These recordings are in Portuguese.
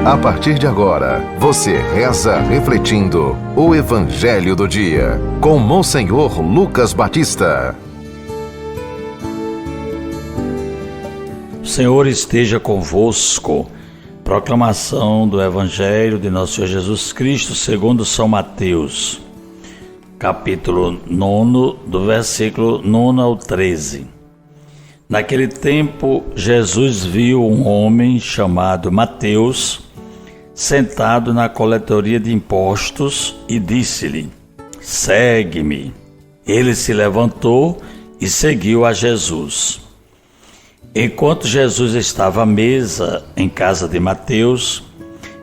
A partir de agora, você reza refletindo o Evangelho do Dia, com Monsenhor Lucas Batista. O Senhor esteja convosco. Proclamação do Evangelho de Nosso Senhor Jesus Cristo segundo São Mateus, capítulo 9, do versículo 9 ao 13. Naquele tempo, Jesus viu um homem chamado Mateus sentado na coletoria de impostos e disse-lhe: "Segue-me." Ele se levantou e seguiu a Jesus. Enquanto Jesus estava à mesa em casa de Mateus,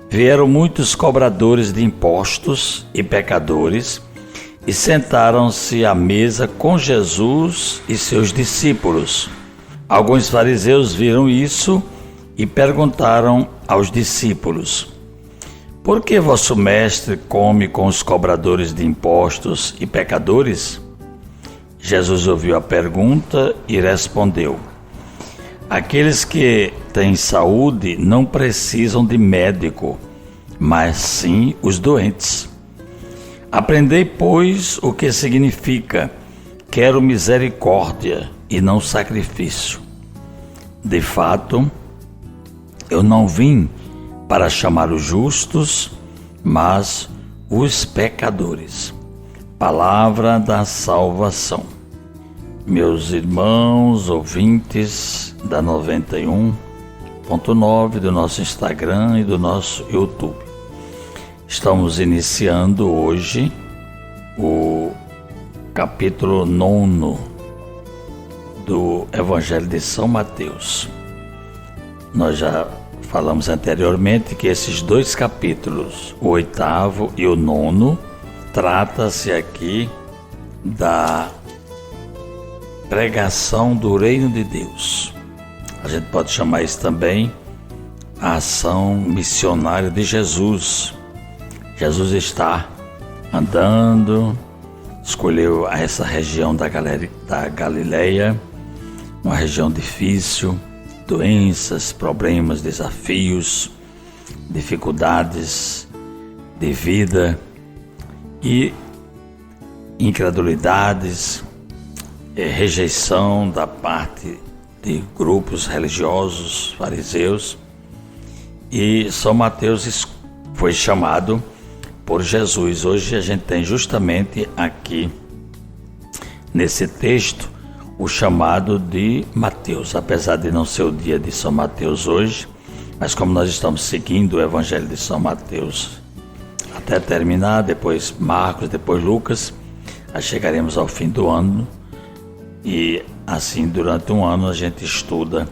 vieram muitos cobradores de impostos e pecadores e sentaram-se à mesa com Jesus e seus discípulos. Alguns fariseus viram isso e perguntaram aos discípulos: "Por que vosso mestre come com os cobradores de impostos e pecadores?" Jesus ouviu a pergunta e respondeu: "Aqueles que têm saúde não precisam de médico, mas sim os doentes. Aprendei, pois, o que significa: quero misericórdia e não sacrifício. De fato, eu não vim para chamar os justos, mas os pecadores." Palavra da salvação. Meus irmãos ouvintes da 91.9 do nosso Instagram e do nosso YouTube, estamos iniciando hoje o capítulo 9 do Evangelho de São Mateus. Nós já falamos anteriormente que esses dois capítulos, o 8º e o 9º, trata-se aqui da pregação do reino de Deus. A gente pode chamar isso também a ação missionária de Jesus. Jesus está andando, escolheu essa região da Galileia, uma região difícil, doenças, problemas, desafios, dificuldades de vida e incredulidades, rejeição da parte de grupos religiosos, fariseus. E São Mateus foi chamado por Jesus. Hoje a gente tem justamente aqui, nesse texto, o chamado de Mateus, apesar de não ser o dia de São Mateus hoje, mas como nós estamos seguindo o Evangelho de São Mateus até terminar, depois Marcos, depois Lucas, aí chegaremos ao fim do ano. E assim, durante um ano, a gente estuda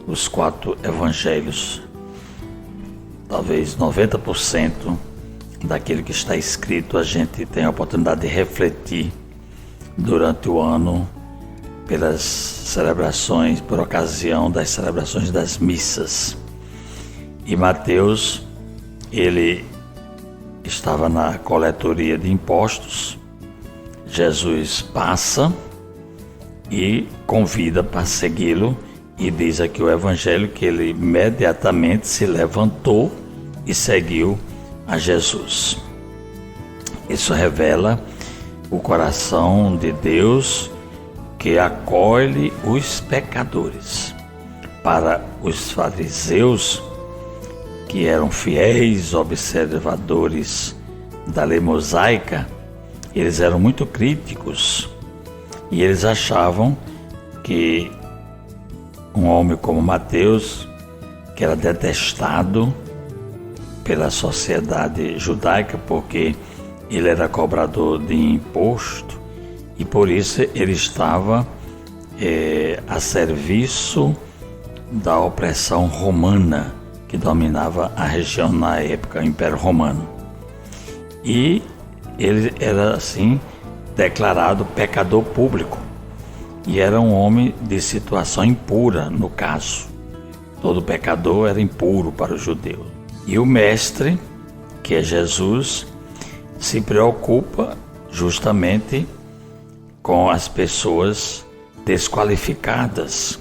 os 4 evangelhos. Talvez 90% daquilo que está escrito a gente tem a oportunidade de refletir durante o ano pelas celebrações, por ocasião das celebrações das missas. E Mateus, ele estava na coletoria de impostos. Jesus passa e convida para segui-lo, e diz aqui o Evangelho que ele imediatamente se levantou e seguiu a Jesus. Isso revela o coração de Deus, que acolhe os pecadores. Para os fariseus, que eram fiéis observadores da lei mosaica, eles eram muito críticos. E eles achavam que um homem como Mateus, que era detestado pela sociedade judaica, porque ele era cobrador de imposto, e por isso ele estava a serviço da opressão romana, que dominava a região na época, o Império Romano. E ele era assim declarado pecador público, e era um homem de situação impura, no caso. Todo pecador era impuro para o judeu. E o mestre, que é Jesus, se preocupa justamente com as pessoas desqualificadas,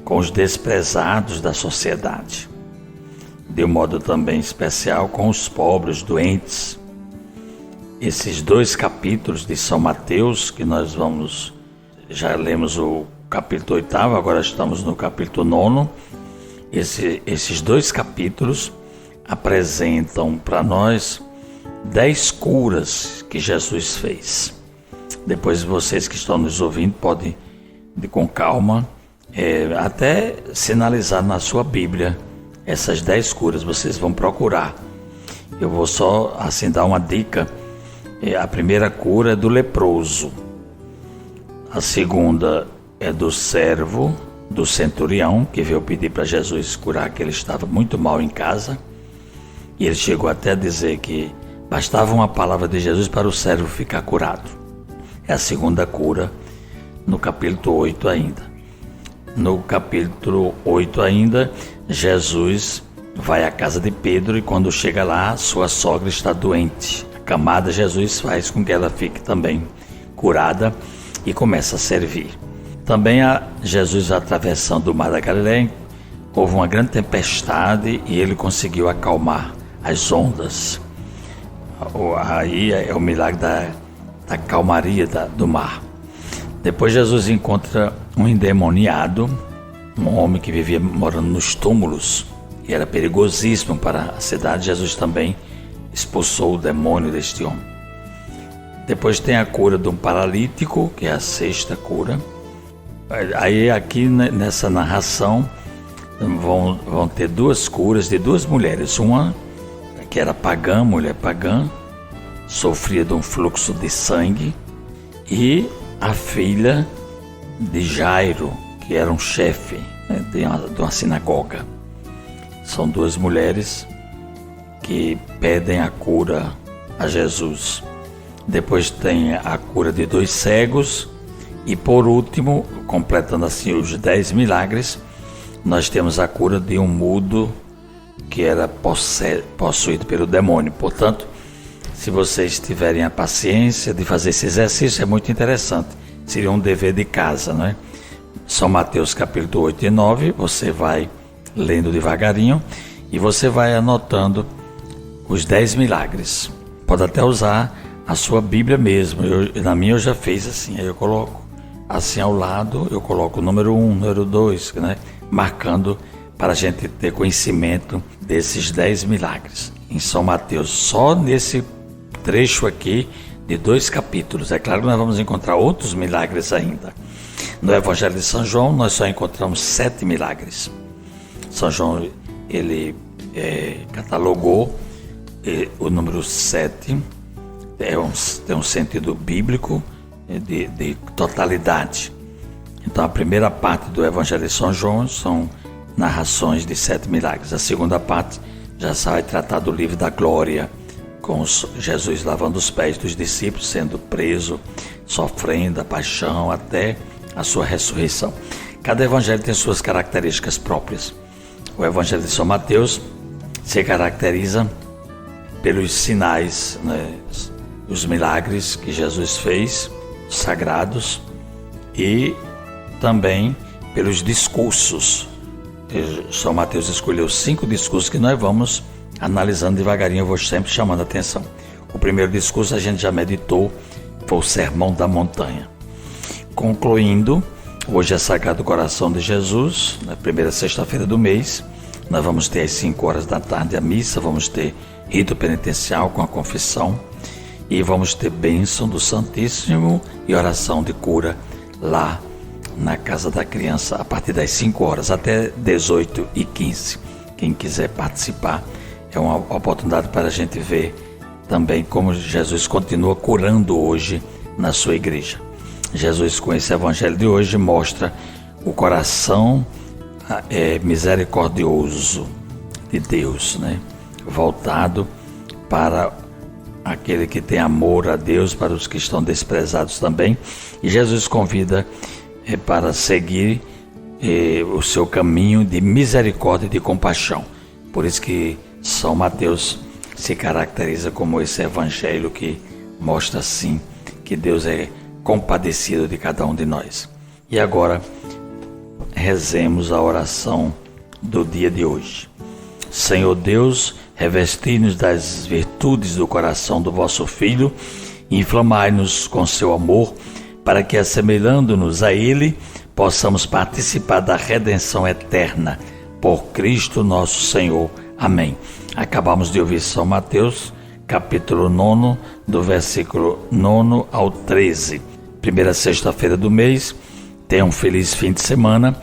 com os desprezados da sociedade. de um modo também especial com os pobres, doentes. Esses 2 capítulos de São Mateus, que nós já lemos o capítulo 8, agora estamos no capítulo 9. Esses 2 capítulos apresentam para nós 10 curas que Jesus fez. Depois vocês que estão nos ouvindo podem, com calma, até sinalizar na sua Bíblia essas 10 curas, vocês vão procurar. Eu vou só assim dar uma dica. A primeira cura é do leproso. A segunda é do servo, do centurião, que veio pedir para Jesus curar, que ele estava muito mal em casa. E ele chegou até a dizer que bastava uma palavra de Jesus para o servo ficar curado. É a segunda cura, no capítulo 8 ainda. No capítulo 8 ainda, Jesus vai à casa de Pedro e quando chega lá, sua sogra está doente. Acamada, Jesus faz com que ela fique também curada e começa a servir. Também Jesus atravessando o mar da Galileia, houve uma grande tempestade e ele conseguiu acalmar as ondas. Aí é o milagre da calmaria do mar. Depois Jesus encontra um endemoniado, um homem que vivia morando nos túmulos e era perigosíssimo para a cidade. Jesus também expulsou o demônio deste homem. Depois tem a cura de um paralítico, que é a 6ª cura. Aí aqui nessa narração vão ter 2 curas de 2 mulheres. Uma que era pagã, mulher pagã, sofria de um fluxo de sangue, e a filha de Jairo, que era um chefe de uma sinagoga. São 2 mulheres que pedem a cura a Jesus. Depois tem a cura de 2 cegos e por último, completando assim os 10 milagres, nós temos a cura de um mudo que era possuído pelo demônio. Portanto, se vocês tiverem a paciência de fazer esse exercício, é muito interessante. Seria um dever de casa, não é? São Mateus capítulo 8 e 9, você vai lendo devagarinho e você vai anotando os 10 milagres. Pode até usar a sua Bíblia mesmo. Na minha eu já fiz assim, aí eu coloco assim ao lado, eu coloco o número 1, número 2, né? Marcando para a gente ter conhecimento desses 10 milagres. Em São Mateus, só nesse trecho aqui de 2 capítulos. É claro que nós vamos encontrar outros milagres ainda. No Evangelho de São João, nós só encontramos 7 milagres. São João, ele catalogou o número 7, tem um sentido bíblico de totalidade. Então, a primeira parte do Evangelho de São João são narrações de 7 milagres. A segunda parte já vai tratar do livro da glória, com Jesus lavando os pés dos discípulos, sendo preso, sofrendo a paixão até a sua ressurreição. Cada evangelho tem suas características próprias. O Evangelho de São Mateus se caracteriza pelos sinais, né, os milagres que Jesus fez, sagrados, e também pelos discursos. São Mateus escolheu 5 discursos que nós vamos analisando devagarinho, eu vou sempre chamando a atenção. O primeiro discurso a gente já meditou, foi o Sermão da Montanha. Concluindo, hoje é Sagrado Coração de Jesus, na primeira sexta-feira do mês. Nós vamos ter às 5 horas da tarde a missa, vamos ter rito penitencial com a confissão e vamos ter bênção do Santíssimo e oração de cura lá na Casa da Criança a partir das 5 horas até 18h15. Quem quiser participar, é uma oportunidade para a gente ver também como Jesus continua curando hoje na sua igreja. Jesus, com esse evangelho de hoje, mostra o coração misericordioso de Deus, né? Voltado para aquele que tem amor a Deus, para os que estão desprezados também. E Jesus convida para seguir o seu caminho de misericórdia e de compaixão. Por isso que São Mateus se caracteriza como esse evangelho que mostra assim que Deus é compadecido de cada um de nós. E agora rezemos a oração do dia de hoje. Senhor Deus, revesti-nos das virtudes do coração do vosso Filho e inflamai-nos com seu amor, para que, assemelhando-nos a Ele, possamos participar da redenção eterna. Por Cristo nosso Senhor. Amém. Acabamos de ouvir São Mateus, capítulo 9, do versículo 9 ao 13. Primeira sexta-feira do mês. Tenha um feliz fim de semana